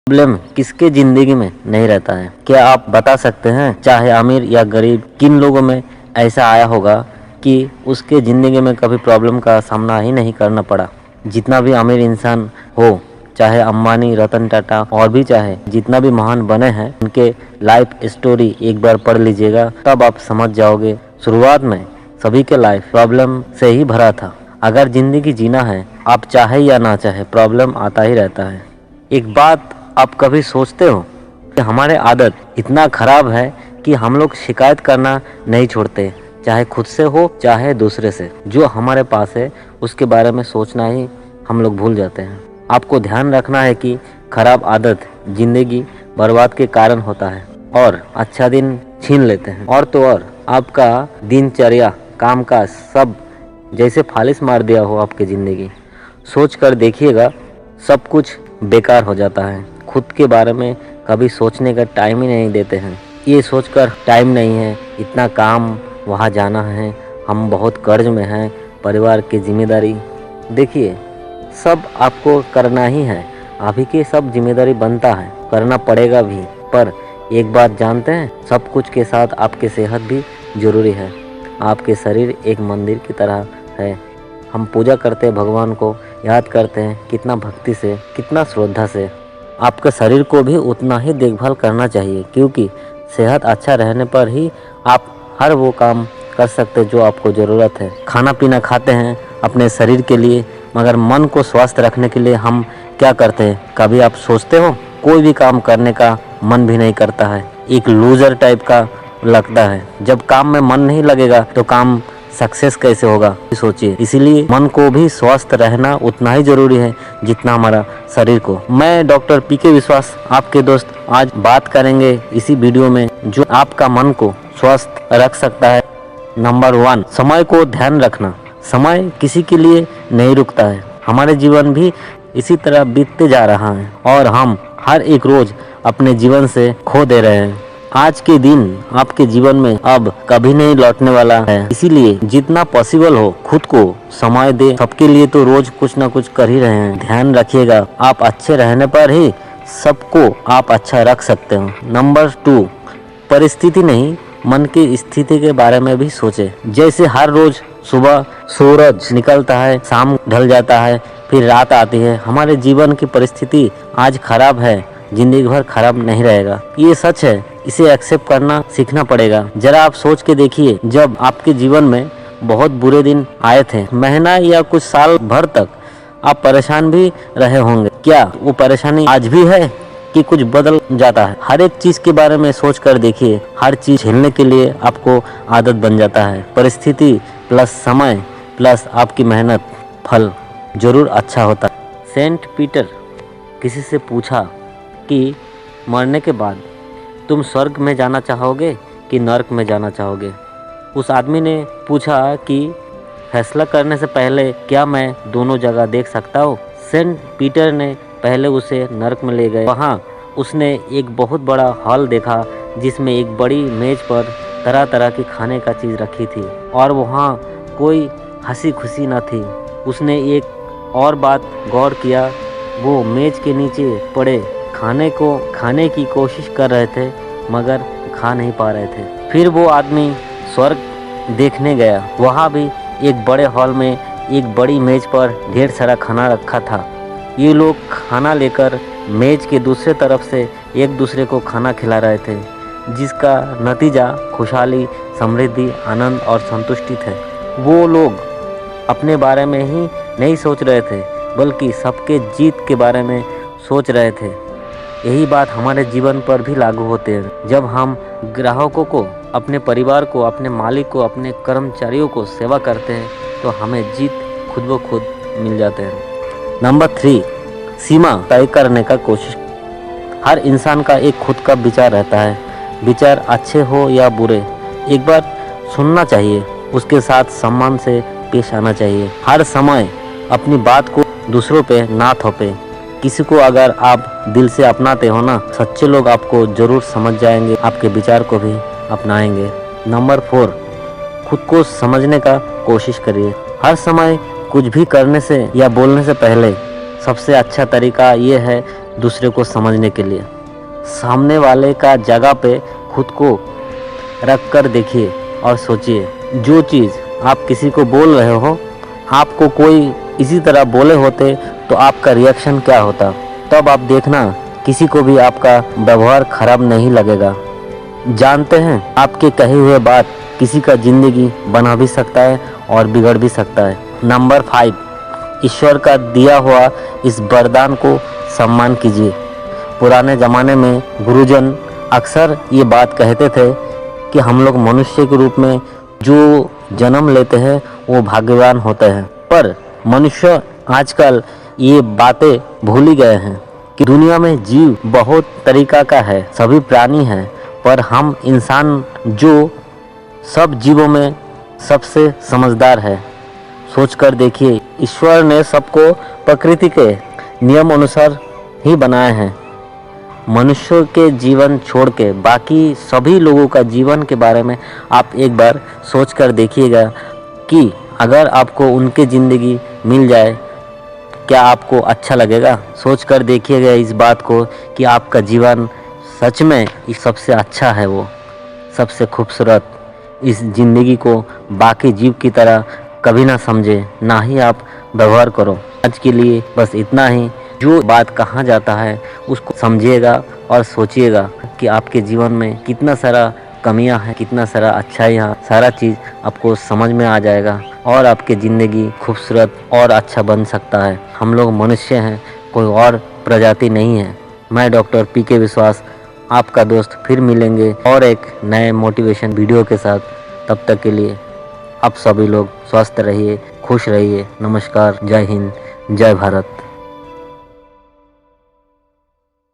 Problem किसके जिंदगी में नहीं रहता है? क्या आप बता सकते हैं, चाहे अमीर या गरीब, किन लोगों में ऐसा आया होगा कि उसके ज़िंदगी में कभी प्रॉब्लम का सामना ही नहीं करना पड़ा? जितना भी अमीर इंसान हो, चाहे अंबानी, रतन टाटा और भी चाहे जितना भी महान बने हैं, उनके लाइफ स्टोरी एक बार पढ़ लीजिएगा, तब आप समझ जाओगे। शुरुआत में सभी के लाइफ प्रॉब्लम से ही भरा था। अगर ज़िंदगी जीना है, आप चाहे या ना चाहे, प्रॉब्लम आता ही रहता है। एक बात आप कभी सोचते हो कि हमारे आदत इतना ख़राब है कि हम लोग शिकायत करना नहीं छोड़ते, चाहे खुद से हो चाहे दूसरे से। जो हमारे पास है उसके बारे में सोचना ही हम लोग भूल जाते हैं। आपको ध्यान रखना है कि खराब आदत ज़िंदगी बर्बाद के कारण होता है और अच्छा दिन छीन लेते हैं। और तो और आपका दिनचर्या, काम का सब जैसे फालिश मार दिया हो आपकी ज़िंदगी। सोच कर देखिएगा, सब कुछ बेकार हो जाता है। खुद के बारे में कभी सोचने का टाइम ही नहीं देते हैं। ये सोचकर टाइम नहीं है, इतना काम, वहाँ जाना है, हम बहुत कर्ज में हैं, परिवार की जिम्मेदारी। देखिए, सब आपको करना ही है, अभी के सब जिम्मेदारी बनता है, करना पड़ेगा भी। पर एक बात जानते हैं, सब कुछ के साथ आपकी सेहत भी ज़रूरी है। आपके शरीर एक मंदिर की तरह है। हम पूजा करते हैं, भगवान को याद करते हैं, कितना भक्ति से, कितना श्रद्धा से। आपके शरीर को भी उतना ही देखभाल करना चाहिए, क्योंकि सेहत अच्छा रहने पर ही आप हर वो काम कर सकते जो आपको ज़रूरत है। खाना पीना खाते हैं अपने शरीर के लिए, मगर मन को स्वस्थ रखने के लिए हम क्या करते हैं? कभी आप सोचते हो? कोई भी काम करने का मन भी नहीं करता है, एक लूजर टाइप का लगता है। जब काम में मन नहीं लगेगा तो काम सक्सेस कैसे होगा? सोचिए। इसीलिए मन को भी स्वस्थ रहना उतना ही जरूरी है जितना हमारा शरीर को। मैं डॉक्टर पीके विश्वास, आपके दोस्त, आज बात करेंगे इसी वीडियो में जो आपका मन को स्वस्थ रख सकता है। नंबर 1, समय को ध्यान रखना। समय किसी के लिए नहीं रुकता है। हमारे जीवन भी इसी तरह बीतते जा रहा है और हम हर एक रोज अपने जीवन से खो दे रहे हैं। आज के दिन आपके जीवन में अब कभी नहीं लौटने वाला है, इसीलिए जितना पॉसिबल हो खुद को समय दे। सबके लिए तो रोज कुछ ना कुछ कर ही रहे हैं। ध्यान रखिएगा, आप अच्छे रहने पर ही सबको आप अच्छा रख सकते हो। नंबर 2, परिस्थिति नहीं, मन की स्थिति के बारे में भी सोचे। जैसे हर रोज सुबह सूरज निकलता है, शाम ढल जाता है, फिर रात आती है। हमारे जीवन की परिस्थिति आज खराब है, जिंदगी भर खराब नहीं रहेगा। ये सच है, इसे एक्सेप्ट करना सीखना पड़ेगा। जरा आप सोच के देखिए, जब आपके जीवन में बहुत बुरे दिन आए थे, महीना या कुछ साल भर तक आप परेशान भी रहे होंगे। क्या वो परेशानी आज भी है कि कुछ बदल जाता है? हर एक चीज के बारे में सोच कर देखिए। हर चीज झेलने के लिए आपको आदत बन जाता है। परिस्थिति प्लस समय प्लस आपकी मेहनत, फल जरूर अच्छा होता है। सेंट पीटर किसी से पूछा कि मरने के बाद तुम स्वर्ग में जाना चाहोगे कि नर्क में जाना चाहोगे? उस आदमी ने पूछा कि फैसला करने से पहले क्या मैं दोनों जगह देख सकता हूँ? सेंट पीटर ने पहले उसे नर्क में ले गए। वहाँ उसने एक बहुत बड़ा हॉल देखा जिसमें एक बड़ी मेज पर तरह तरह की खाने का चीज़ रखी थी और वहाँ कोई हंसी खुशी न थी। उसने एक और बात गौर किया, वो मेज के नीचे पड़े खाने को खाने की कोशिश कर रहे थे मगर खा नहीं पा रहे थे। फिर वो आदमी स्वर्ग देखने गया। वहाँ भी एक बड़े हॉल में एक बड़ी मेज पर ढेर सारा खाना रखा था। ये लोग खाना लेकर मेज के दूसरे तरफ से एक दूसरे को खाना खिला रहे थे, जिसका नतीजा खुशहाली, समृद्धि, आनंद और संतुष्टि थे। वो लोग अपने बारे में ही नहीं सोच रहे थे, बल्कि सबके जीत के बारे में सोच रहे थे। यही बात हमारे जीवन पर भी लागू होते हैं। जब हम ग्राहकों को, अपने परिवार को, अपने मालिक को, अपने कर्मचारियों को सेवा करते हैं तो हमें जीत खुद ब खुद मिल जाते हैं। नंबर 3, सीमा तय करने का कोशिश। हर इंसान का एक खुद का विचार रहता है। विचार अच्छे हो या बुरे, एक बार सुनना चाहिए, उसके साथ सम्मान से पेश आना चाहिए। हर समय अपनी बात को दूसरों पे ना थोपे। किसी को अगर आप दिल से अपनाते हो ना, सच्चे लोग आपको जरूर समझ जाएंगे, आपके विचार को भी अपनाएंगे। नंबर 4, खुद को समझने का कोशिश करिए। हर समय कुछ भी करने से या बोलने से पहले सबसे अच्छा तरीका ये है दूसरे को समझने के लिए। सामने वाले का जगह पे खुद को रख कर देखिए और सोचिए, जो चीज़ आप किसी को बोल रहे हो, आपको कोई इसी तरह बोले होते तो आपका रिएक्शन क्या होता। तब आप देखना किसी को भी आपका व्यवहार खराब नहीं लगेगा। जानते हैं, आपके कहे हुए बात किसी का ज़िंदगी बना भी सकता है और बिगड़ भी सकता है। नंबर 5, ईश्वर का दिया हुआ इस वरदान को सम्मान कीजिए। पुराने ज़माने में गुरुजन अक्सर ये बात कहते थे कि हम लोग मनुष्य के रूप में जो जन्म लेते हैं वो भाग्यवान होते हैं। पर मनुष्य आजकल ये बातें भूल ही गए हैं कि दुनिया में जीव बहुत तरीका का है, सभी प्राणी हैं, पर हम इंसान जो सब जीवों में सबसे समझदार है। सोचकर देखिए, ईश्वर ने सबको प्रकृति के नियम अनुसार ही बनाए हैं। मनुष्य के जीवन छोड़ के बाकी सभी लोगों का जीवन के बारे में आप एक बार सोच कर देखिएगा कि अगर आपको उनके ज़िंदगी मिल जाए, क्या आपको अच्छा लगेगा। सोच कर देखिएगा इस बात को कि आपका जीवन सच में सबसे अच्छा है, वो सबसे खूबसूरत। इस ज़िंदगी को बाकी जीव की तरह कभी ना समझे, ना ही आप व्यवहार करो। आज के लिए बस इतना ही। जो बात कहा जाता है उसको समझिएगा और सोचिएगा कि आपके जीवन में कितना सारा कमियां हैं, कितना सारा अच्छाइयाँ, सारा चीज़ आपको समझ में आ जाएगा और आपकी ज़िंदगी खूबसूरत और अच्छा बन सकता है। हम लोग मनुष्य हैं, कोई और प्रजाति नहीं है। मैं डॉक्टर PK विश्वास आपका दोस्त फिर मिलेंगे और एक नए मोटिवेशन वीडियो के साथ। तब तक के लिए आप सभी लोग स्वस्थ रहिए, खुश रहिए। नमस्कार, जय हिंद, जय भारत।